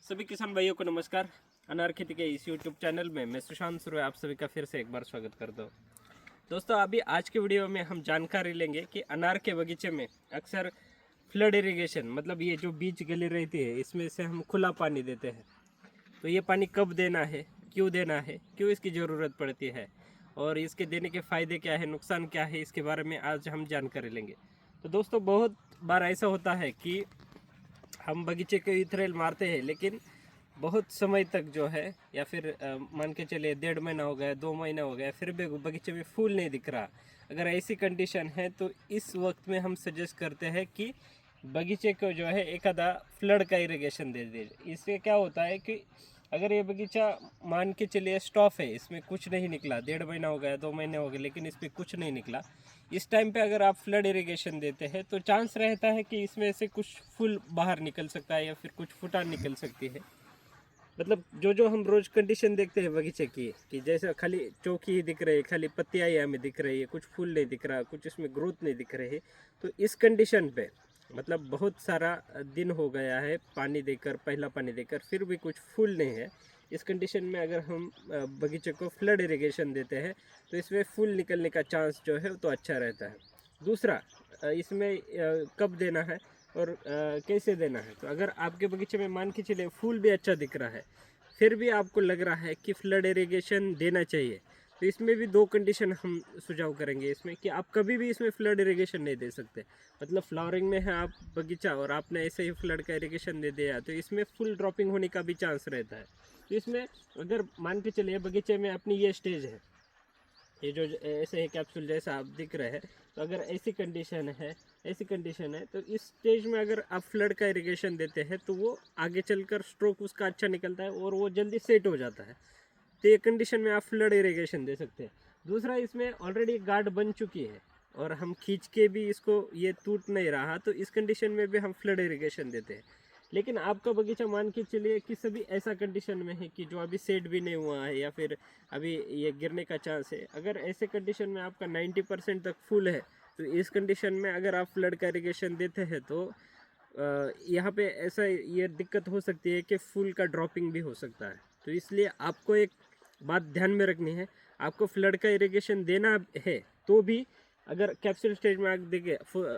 सभी किसान भाइयों को नमस्कार। अनार खेती के इस यूट्यूब चैनल में मैं सुशांत सुरवे आप सभी का फिर से एक बार स्वागत करता हूँ। दोस्तों, अभी आज के वीडियो में हम जानकारी लेंगे कि अनार के बगीचे में अक्सर फ्लड इरिगेशन मतलब ये जो बीज गली रहती है इसमें से हम खुला पानी देते हैं, तो ये पानी कब देना है, क्यों देना है, क्यों इसकी ज़रूरत पड़ती है और इसके देने के फ़ायदे क्या है, नुकसान क्या है, इसके बारे में आज हम जानकारी लेंगे। तो दोस्तों, बहुत बार ऐसा होता है कि हम बगीचे के इथरेल मारते हैं लेकिन बहुत समय तक जो है या फिर मान के चलिए 1.5 महीना हो गया, 2 महीना हो गया, फिर भी बगीचे में फूल नहीं दिख रहा। अगर ऐसी कंडीशन है तो इस वक्त में हम सजेस्ट करते हैं कि बगीचे को जो है एक आधा फ्लड का इरिगेशन दे दीजिए। इससे क्या होता है कि अगर ये बगीचा मान के चलिए स्टॉप है, इसमें कुछ नहीं निकला, 1.5 महीना हो गया, 2 महीने हो गए, लेकिन इस पर कुछ नहीं निकला, इस टाइम पे अगर आप फ्लड इरिगेशन देते हैं तो चांस रहता है कि इसमें से कुछ फूल बाहर निकल सकता है या फिर कुछ फुटान निकल सकती है। मतलब जो हम रोज कंडीशन देखते हैं बगीचे की कि जैसे खाली चौकी ही दिख रही है, खाली पत्तियाँ ही हमें दिख रही है, कुछ फूल नहीं दिख रहा, कुछ इसमें ग्रोथ नहीं दिख रही है। तो इस कंडीशन पे मतलब बहुत सारा दिन हो गया है पानी देकर, पहला पानी देकर, फिर भी कुछ फूल नहीं है। इस कंडीशन में अगर हम बगीचे को फ्लड इरिगेशन देते हैं तो इसमें फूल निकलने का चांस जो है तो अच्छा रहता है। दूसरा, इसमें कब देना है और कैसे देना है। तो अगर आपके बगीचे में मान के चलिए फूल भी अच्छा दिख रहा है, फिर भी आपको लग रहा है कि फ्लड इरिगेशन देना चाहिए, तो इसमें भी 2 कंडीशन हम सुझाव करेंगे इसमें कि आप कभी भी इसमें फ्लड इरिगेशन नहीं दे सकते। मतलब फ्लावरिंग में है आप बगीचा और आपने ऐसे ही फ्लड का इरिगेशन दे दिया तो इसमें फुल ड्रॉपिंग होने का भी चांस रहता है। तो इसमें अगर मान के चलिए बगीचे में अपनी ये स्टेज है, ये जो ऐसे ही कैप्सूल जैसा आप दिख रहे हैं, तो अगर ऐसी कंडीशन है तो इस स्टेज में अगर आप फ्लड का इरिगेशन देते हैं तो वो आगे चलकर स्ट्रोक उसका अच्छा निकलता है और वो जल्दी सेट हो जाता है। तो ये कंडीशन में आप फ्लड इरिगेशन दे सकते हैं। दूसरा, इसमें ऑलरेडी गार्ड बन चुकी है और हम खींच के भी इसको ये टूट नहीं रहा, तो इस कंडीशन में भी हम फ्लड इरिगेशन देते हैं। लेकिन आपका बगीचा मान के चलिए कि सभी ऐसा कंडीशन में है कि जो अभी सेट भी नहीं हुआ है या फिर अभी ये गिरने का चांस है। अगर ऐसे कंडीशन में आपका 90% तक फुल है तो इस कंडीशन में अगर आप फ्लड का इरिगेशन देते हैं तो यहाँ पे ऐसा ये दिक्कत हो सकती है कि फूल का ड्रॉपिंग भी हो सकता है। तो इसलिए आपको एक बात ध्यान में रखनी है, आपको फ्लड का इरिगेशन देना है तो भी अगर कैप्सूल स्टेज में आप देंगे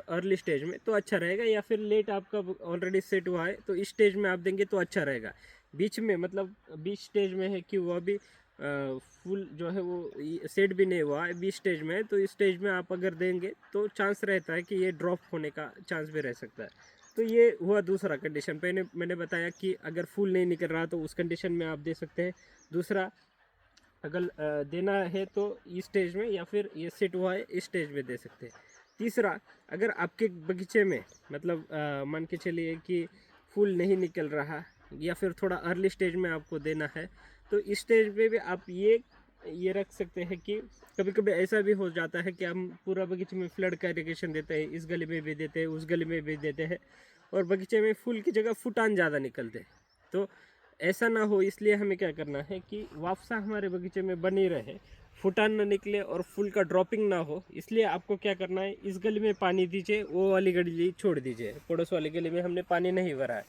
अर्ली स्टेज में तो अच्छा रहेगा, या फिर लेट आपका ऑलरेडी सेट हुआ है तो इस स्टेज में आप देंगे तो अच्छा रहेगा। बीच में मतलब बीच स्टेज में है कि वो अभी फुल जो है वो सेट भी नहीं हुआ है, बीच स्टेज में है, तो इस स्टेज में आप अगर देंगे तो चांस रहता है कि ये ड्रॉप होने का चांस भी रह सकता है। तो ये हुआ दूसरा कंडीशन। पहले मैंने बताया कि अगर फूल नहीं निकल रहा तो उस कंडीशन में आप दे सकते हैं। दूसरा, अगर देना है तो इस स्टेज में या फिर ये सेट हुआ है इस स्टेज में दे सकते हैं। तीसरा, अगर आपके बगीचे में मतलब मान के चलिए कि फूल नहीं निकल रहा या फिर थोड़ा अर्ली स्टेज में आपको देना है तो इस स्टेज में भी आप ये रख सकते हैं कि कभी कभी ऐसा भी हो जाता है कि हम पूरा बगीचे में फ्लड का इरिगेशन देते हैं, इस गली में भी देते हैं, उस गली में भी देते हैं और बगीचे में फूल की जगह फुटान ज़्यादा निकलते हैं। तो ऐसा ना हो इसलिए हमें क्या करना है कि वापसा हमारे बगीचे में बनी रहे, फुटान ना निकले और फूल का ड्रॉपिंग ना हो, इसलिए आपको क्या करना है, इस गली में पानी दीजिए, वो वाली गली छोड़ दीजिए। पड़ोस वाली गली में हमने पानी नहीं भरा है,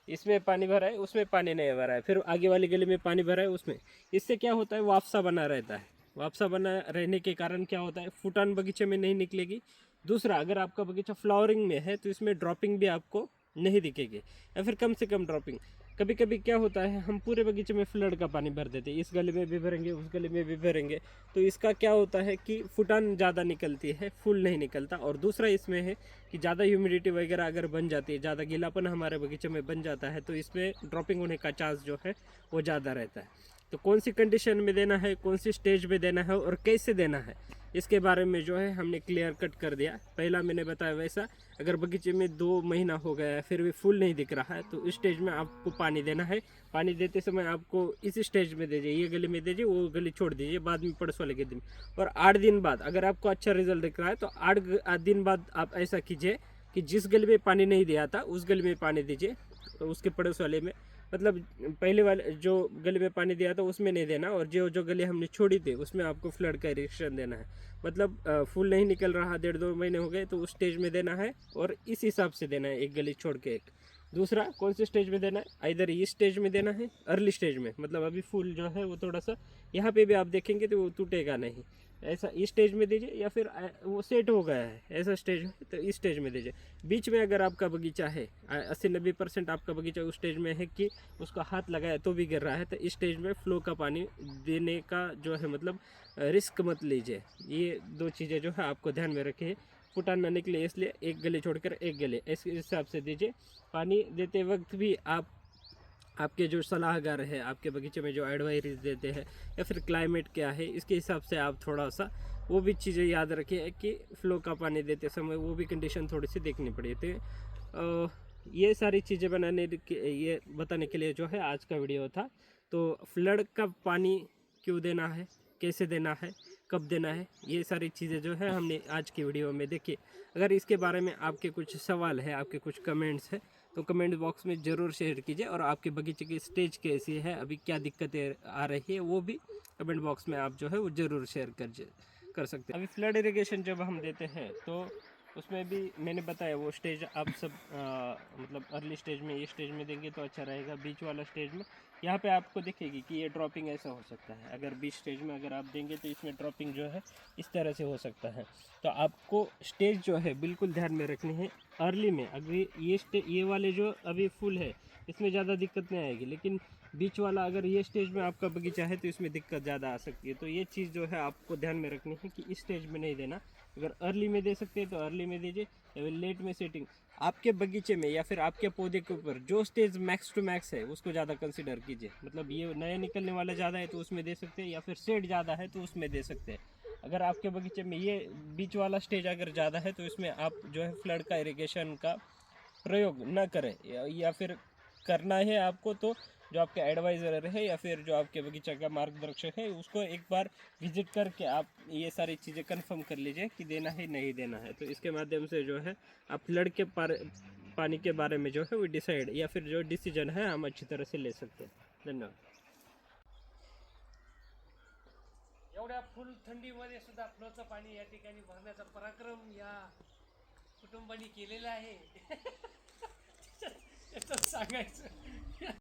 इसमें पानी भरा है, उसमें पानी नहीं भरा है, फिर आगे वाली गली में पानी भरा है उसमें। इससे क्या होता है, वापसा बना रहता है। वापसा बना रहने के कारण क्या होता है, फुटान बगीचे में नहीं निकलेगी। दूसरा, अगर आपका बगीचा फ्लावरिंग में है तो इसमें ड्रॉपिंग भी आपको नहीं दिखेगी या फिर कम से कम ड्रॉपिंग। कभी कभी क्या होता है, हम पूरे बगीचे में फ्लड का पानी भर देते हैं, इस गली में भी भरेंगे, उस गली में भी भरेंगे, तो इसका क्या होता है कि फुटान ज़्यादा निकलती है, फूल नहीं निकलता। और दूसरा इसमें है कि ज़्यादा ह्यूमिडिटी वगैरह अगर बन जाती है, ज़्यादा गीलापन हमारे बगीचे में बन जाता है तो इसमें ड्रॉपिंग होने का चांस जो है वो ज़्यादा रहता है। तो कौन सी कंडीशन में देना है, कौन सी स्टेज में देना है और कैसे देना है, इसके बारे में जो है हमने क्लियर कट कर दिया। पहला मैंने बताया वैसा, अगर बगीचे में 2 महीना हो गया है फिर भी फूल नहीं दिख रहा है तो इस स्टेज में आपको पानी देना है। पानी देते समय आपको इस स्टेज में दीजिए, ये गली में दीजिए, वो गली छोड़ दीजिए, बाद में पड़ोस वाले गली में। और 8 दिन बाद अगर आपको अच्छा रिजल्ट दिख रहा है तो 8 दिन बाद आप ऐसा कीजिए कि जिस गली में पानी नहीं दिया था उस गली में पानी दीजिए, तो उसके पड़ोस वाले में, मतलब पहले वाले जो गली में पानी दिया था उसमें नहीं देना, और जो गली हमने छोड़ी थी उसमें आपको फ्लड का इरिगेशन देना है। मतलब फूल नहीं निकल रहा, 1.5-2 महीने हो गए तो उस स्टेज में देना है और इस हिसाब से देना है, एक गली छोड़ के एक। दूसरा कौन से स्टेज में देना है, इधर इस स्टेज में देना है, अर्ली स्टेज में, मतलब अभी फूल जो है वो थोड़ा सा यहाँ पे भी आप देखेंगे तो वो टूटेगा नहीं, ऐसा इस स्टेज में दीजिए, या फिर वो सेट हो गया है ऐसा स्टेज है तो इस स्टेज में दीजिए। बीच में अगर आपका बगीचा है 80-90% आपका बगीचा उस स्टेज में है कि उसका हाथ लगाया तो भी गिर रहा है, तो इस स्टेज में फ्लो का पानी देने का जो है मतलब रिस्क मत लीजिए। ये दो चीज़ें जो है आपको ध्यान में रखिए, फुटान ना निकले इसलिए एक गले छोड़कर एक गले इस हिसाब से दीजिए। पानी देते वक्त भी आपके जो सलाहकार है आपके बगीचे में जो एडवाइस देते हैं या फिर क्लाइमेट क्या है इसके हिसाब से आप थोड़ा सा वो भी चीज़ें याद रखिए कि फ़्लो का पानी देते समय वो भी कंडीशन थोड़ी सी देखनी पड़ी। तो ये सारी चीज़ें ये बताने के लिए जो है आज का वीडियो था। तो फ्लड का पानी क्यों देना है, कैसे देना है, कब देना है, ये सारी चीज़ें जो है हमने आज की वीडियो में देखी। अगर इसके बारे में आपके कुछ सवाल है, आपके कुछ कमेंट्स हैं तो कमेंट बॉक्स में ज़रूर शेयर कीजिए, और आपके बगीचे की स्टेज कैसी है, अभी क्या दिक्कतें आ रही है वो भी कमेंट बॉक्स में आप जो है वो ज़रूर शेयर कर सकते हैं। अभी फ्लड इरिगेशन जब हम देते हैं तो उसमें भी मैंने बताया वो स्टेज आप सब मतलब अर्ली स्टेज में ये स्टेज में देंगे तो अच्छा रहेगा। बीच वाला स्टेज में यहाँ पे आपको दिखेगी कि ये ड्रॉपिंग ऐसा हो सकता है, अगर बीच स्टेज में अगर आप देंगे तो इसमें ड्रॉपिंग जो है इस तरह से हो सकता है। तो आपको स्टेज जो है बिल्कुल ध्यान में रखनी है। अर्ली में अभी ये वाले जो अभी फुल है इसमें ज़्यादा दिक्कत नहीं आएगी, लेकिन बीच वाला अगर ये स्टेज में आपका बगीचा है तो इसमें दिक्कत ज़्यादा आ सकती है। तो ये चीज़ जो है आपको ध्यान में रखनी है कि इस स्टेज में नहीं देना। अगर अर्ली में दे सकते हैं तो अर्ली में दीजिए, या फिर लेट में सेटिंग आपके बगीचे में या फिर आपके पौधे के ऊपर जो स्टेज मैक्स टू मैक्स है उसको ज़्यादा कंसिडर कीजिए। मतलब ये नया निकलने वाला ज़्यादा है तो उसमें दे सकते हैं, या फिर शेड ज़्यादा है तो उसमें दे सकते हैं। अगर आपके बगीचे में ये बीच वाला स्टेज अगर ज़्यादा है तो इसमें आप जो है फ्लड का इरिगेशन का प्रयोग न करें, या फिर करना है आपको तो जो आपके एडवाइज़र है या फिर जो आपके बगीचा का मार्गदर्शक है उसको एक बार विजिट करके आप ये सारी चीज़ें कंफर्म कर लीजिए कि देना है नहीं देना है। तो इसके माध्यम से जो है आप फ्लड के पानी के बारे में जो है वो डिसाइड या फिर जो डिसीजन है हम अच्छी तरह से ले सकते हैं। धन्यवाद। एवढ्या फुल थंडीमध्ये सुद्धा फ्लोचं पाणी या ठिकाणी भरण्याचा पराक्रम या कुटुंबाने केलेला आहे. त्याच्यात सांगायचं